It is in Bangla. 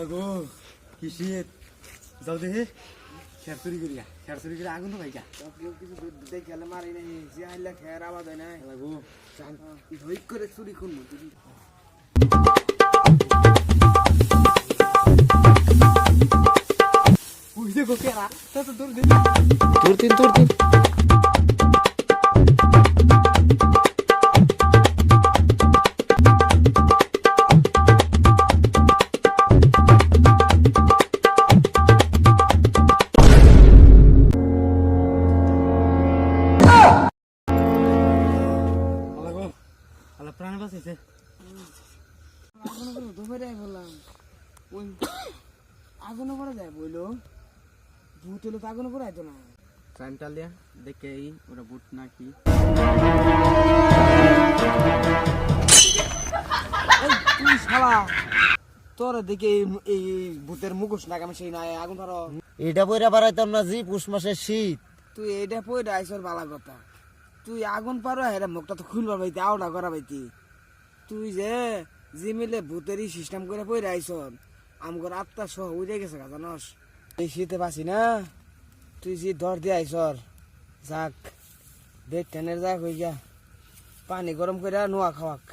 গো কি শীত যাও দেখে খের চুরি করিয়া খের চুরি করে আগুন তো ভাইকা কেউ কিছু দুধ খেলে মারি নাই যে আইলে খেয়ার আওয়াজ হয় না গো হইক করে চুরি করবো ওই দেখো কেরা তো দূর দিন দূর দিন প্রাণ বাঁচাইছে আগুন করে যায় বইলো ভূত হলো তো আগুন করে আইতো না টাইম টালিয়া দেখে এই ওরা বুট নাকি তুই শালা তোর দেখে এই ভূতের মুখোশ না আমি সেই নাই আগুন ধরো এটা পয়রা বাড়াইতাম না জি পুষ মাসের শীত তুই এটা পয়রা আইসর বালা কথা তুই আগুন পারো হেরা মুখটা তো খুলবার পাইতি আওটা করা পাইতি তুই যে মিলে ভূতেরই সিস্টেম করে পয়রা আইসর আমগর আত্মা সহ উড়ে গেছে গা জানস এই শীতে বাসি না তুই যে দর দিয়ে আইসর যাক দেখ টেনের যাক হয়ে যা পানি গরম করে নোয়া খাওয়াক